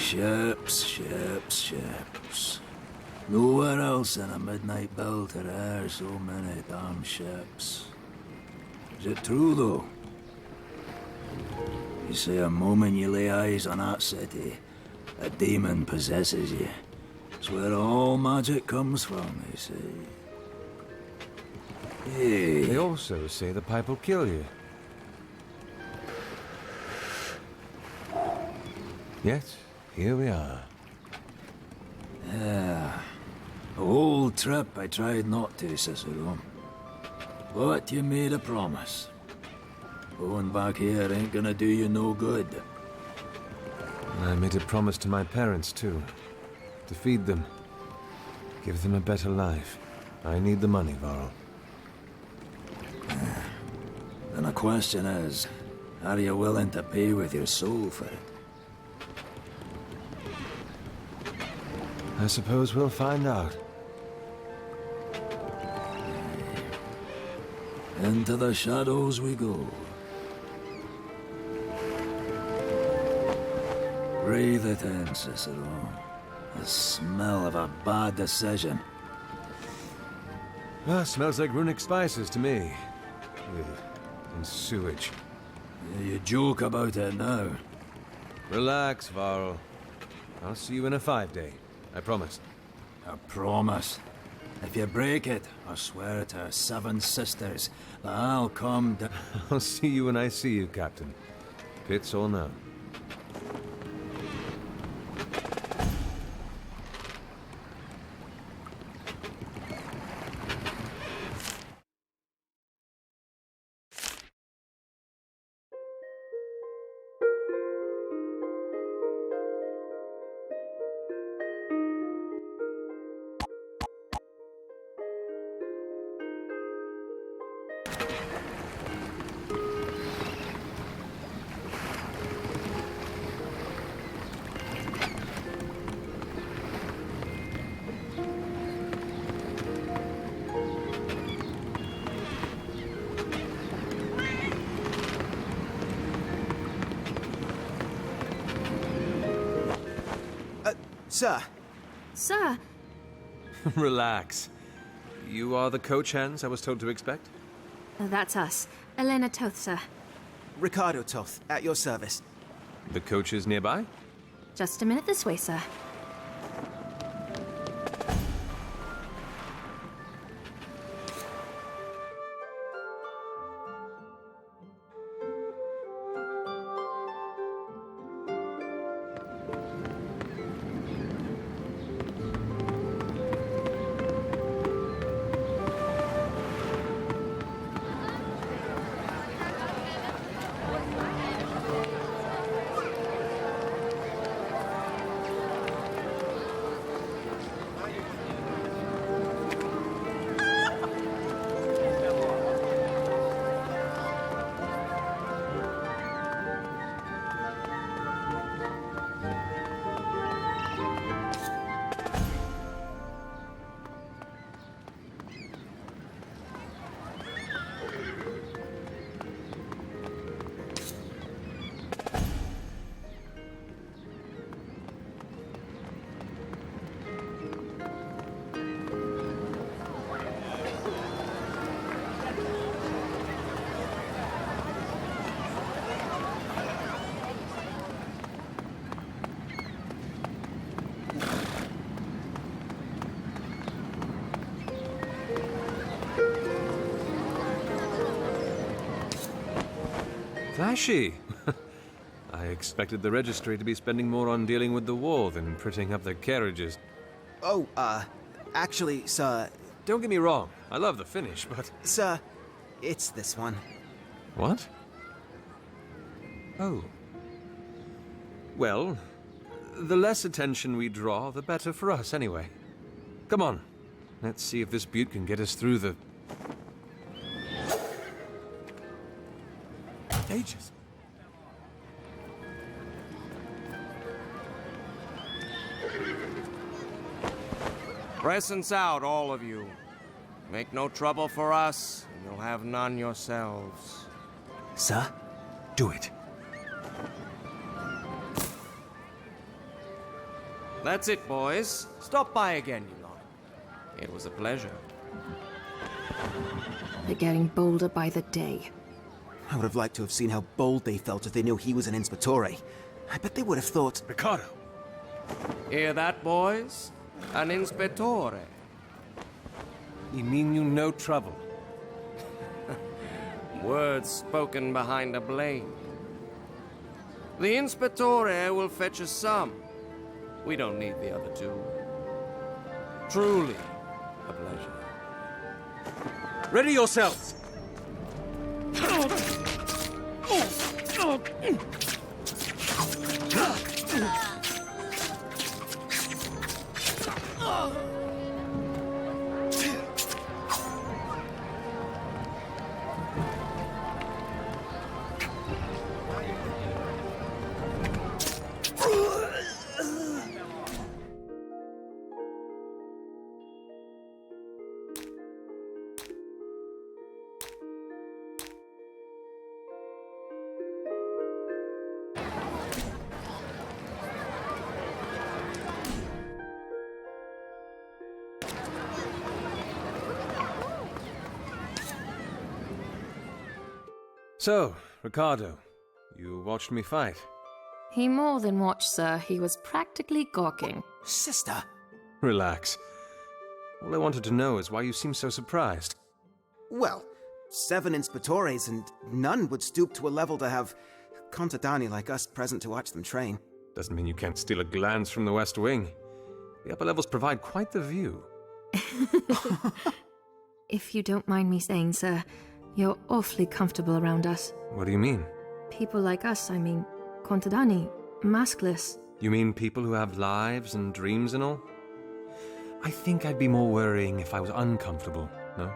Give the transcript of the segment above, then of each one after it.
Ships. Nowhere else in a midnight belt are there so many damn ships. Is it true, though? You say a moment you lay eyes on that city, a demon possesses you. It's where all magic comes from, they say. Hey. They also say the pipe will kill you. Yet, here we are. Yeah. The whole trip I tried not to, Cicero. But you made a promise. Going back here ain't gonna do you no good. I made a promise to my parents, too. To feed them. Give them a better life. I need the money, Varl. Then the question is, are you willing to pay with your soul for it? I suppose we'll find out. Into the shadows we go. Breathe it in, Cicero. The smell of a bad decision. Ah, smells like runic spices to me. Ugh, and sewage. You joke about it now. Relax, Varl. I'll see you in a 5-day. I promise. A promise. If you break it, I swear to our 7 sisters that I'll come down. I'll see you when I see you, Captain. Pits or no. Sir. Sir? Relax. You are the coach hands I was told to expect? That's us. Elena Toth, sir. Ricardo Toth, at your service. The coach is nearby? Just a minute this way, sir. Flashy! I expected the registry to be spending more on dealing with the war than printing up their carriages. Oh, actually, sir... Don't get me wrong, I love the finish, but... Sir, it's this one. What? Oh. Well, the less attention we draw, the better for us, anyway. Come on, let's see if this butte can get us through the... ages. Presents out, all of you. Make no trouble for us, and you'll have none yourselves. Sir, do it. That's it, boys. Stop by again, you lot. It was a pleasure. They're getting bolder by the day. I would have liked to have seen how bold they felt if they knew he was an Inspectore. I bet they would have thought... Ricardo! Hear that, boys? An Inspectore. You mean you no trouble? Words spoken behind a blade. The Inspectore will fetch a sum. We don't need the other two. Truly a pleasure. Ready yourselves! So, Ricardo, you watched me fight. He more than watched, sir. He was practically gawking. Sister! Relax. All I wanted to know is why you seem so surprised. Well, 7 Inspectores and none would stoop to a level to have contadini like us present to watch them train. Doesn't mean you can't steal a glance from the West Wing. The upper levels provide quite the view. If you don't mind me saying, sir, you're awfully comfortable around us. What do you mean? People like us, I mean, contadini, maskless. You mean people who have lives and dreams and all? I think I'd be more worrying if I was uncomfortable, no?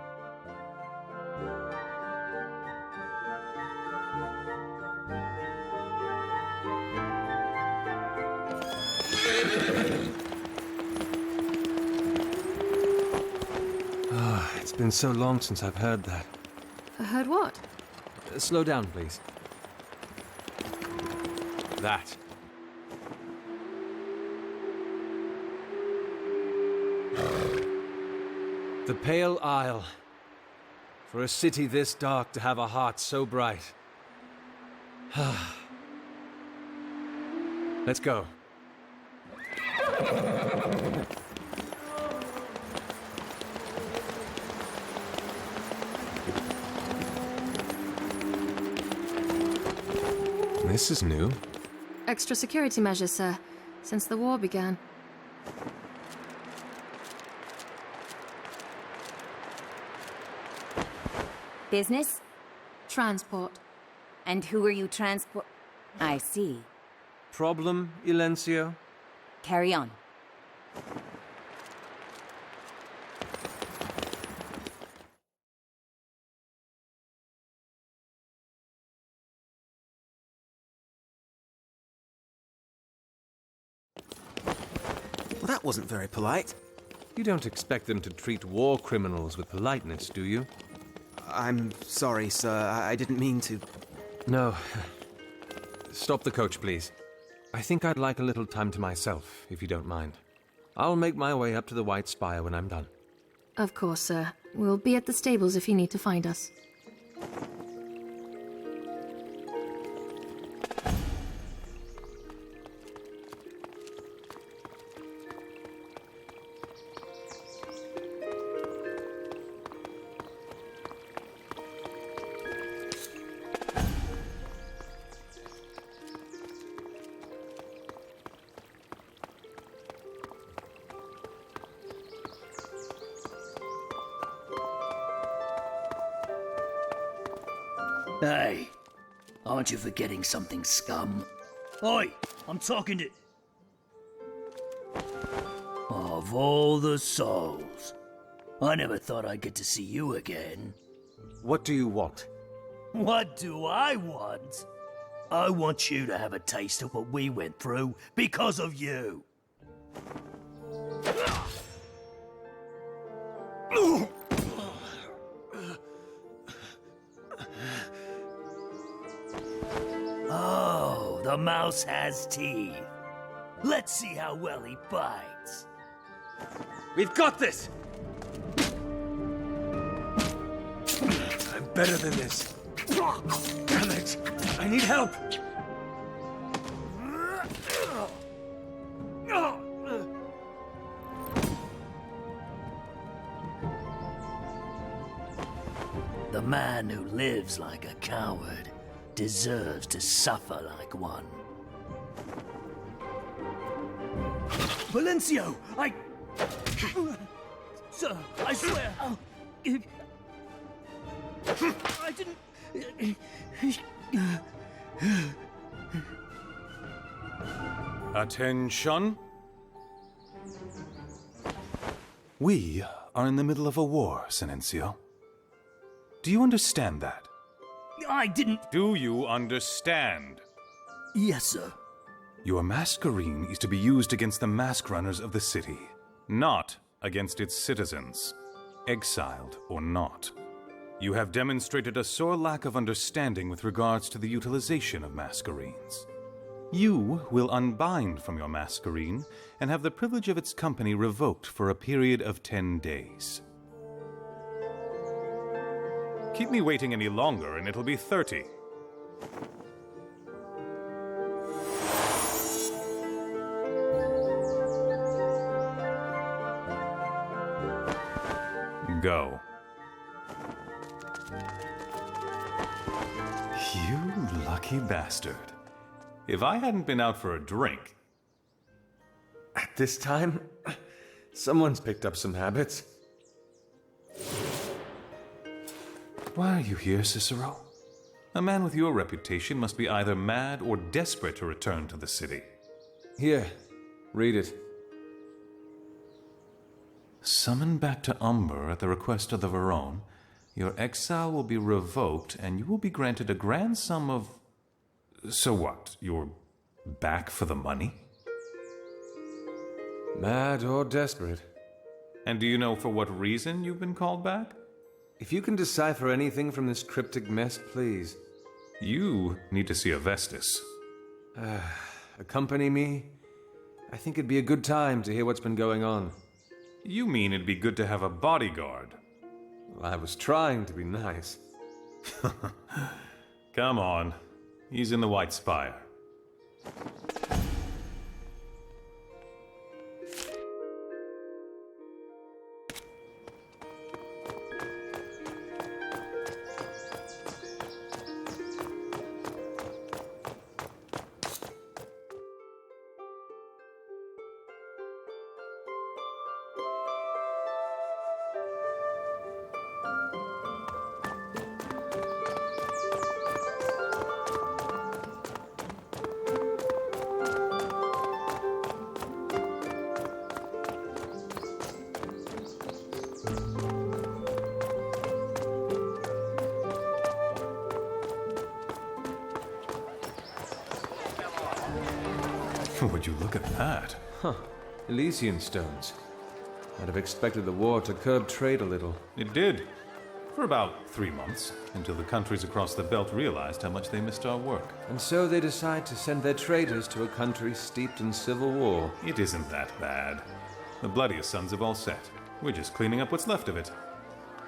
It's been so long since I've heard that. Heard what? Slow down, please. That. The Pale Isle. For a city this dark to have a heart so bright. Let's go. This is new. Extra security measures, sir, since the war began. Business? Transport. And who are you transport? I see. Problem, Ilencio? Carry on. Well, that wasn't very polite. You don't expect them to treat war criminals with politeness, do you? I'm sorry, sir. I didn't mean to. No. Stop the coach, please. I think I'd like a little time to myself, if you don't mind. I'll make my way up to the White Spire when I'm done. Of course, sir. We'll be at the stables if you need to find us. Hey, aren't you forgetting something, scum? Oi, I'm talking to... Of all the souls, I never thought I'd get to see you again. What do you want? What do I want? I want you to have a taste of what we went through because of you. Oh, the mouse has teeth. Let's see how well he fights. We've got this! I'm better than this. Damn it! I need help! The man who lives like a coward deserves to suffer like one. Valencio, Sir, I swear... I didn't... Attention. We are in the middle of a war, Silencio. Do you understand that? I didn't... Do you understand? Yes, sir. Your masquerine is to be used against the mask runners of the city, not against its citizens, exiled or not. You have demonstrated a sore lack of understanding with regards to the utilization of masquerines. You will unbind from your masquerine and have the privilege of its company revoked for a period of 10 days. Keep me waiting any longer and it'll be 30. Go. You lucky bastard. If I hadn't been out for a drink... At this time, someone's picked up some habits. Why are you here, Cicero? A man with your reputation must be either mad or desperate to return to the city. Here, read it. Summoned back to Umber at the request of the Verone, your exile will be revoked and you will be granted a grand sum of... So what? You're back for the money? Mad or desperate. And do you know for what reason you've been called back? If you can decipher anything from this cryptic mess, please. You need to see a Vestus. Accompany me? I think it'd be a good time to hear what's been going on. You mean it'd be good to have a bodyguard? Well, I was trying to be nice. Come on. He's in the White Spire. Would you look at that? Huh. Elysian stones. I'd have expected the war to curb trade a little. It did. For about 3 months, until the countries across the belt realized how much they missed our work. And so they decide to send their traders to a country steeped in civil war. It isn't that bad. The bloodiest sons have all set. We're just cleaning up what's left of it.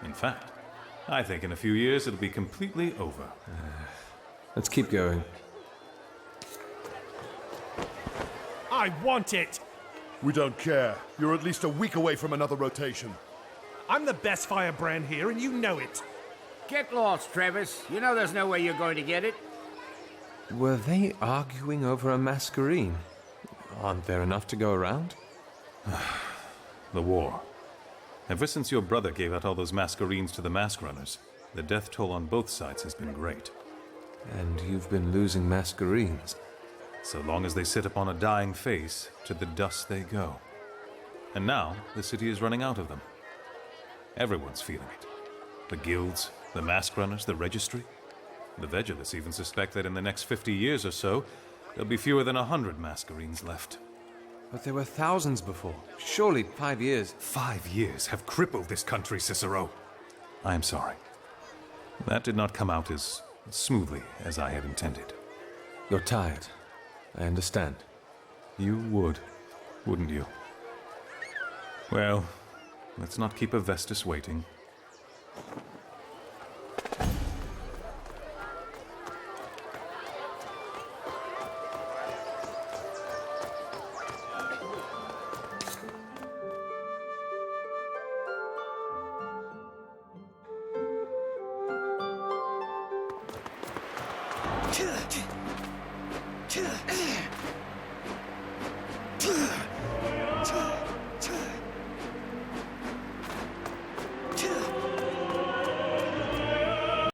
In fact, I think in a few years it'll be completely over. Let's keep going. I want it! We don't care. You're at least a week away from another rotation. I'm the best firebrand here, and you know it. Get lost, Travis. You know there's no way you're going to get it. Were they arguing over a masquerine? Aren't there enough to go around? The war. Ever since your brother gave out all those masquerines to the mask runners, the death toll on both sides has been great. And you've been losing masquerines. So long as they sit upon a dying face, to the dust they go. And now, the city is running out of them. Everyone's feeling it. The guilds, the mask runners, the registry. The Vegelus even suspect that in the next 50 years or so, there'll be fewer than 100 masquerines left. But there were thousands before. Surely 5 years. 5 years have crippled this country, Cicero. I am sorry. That did not come out as smoothly as I had intended. You're tired. I understand. You would, wouldn't you? Well, let's not keep a Vestus waiting.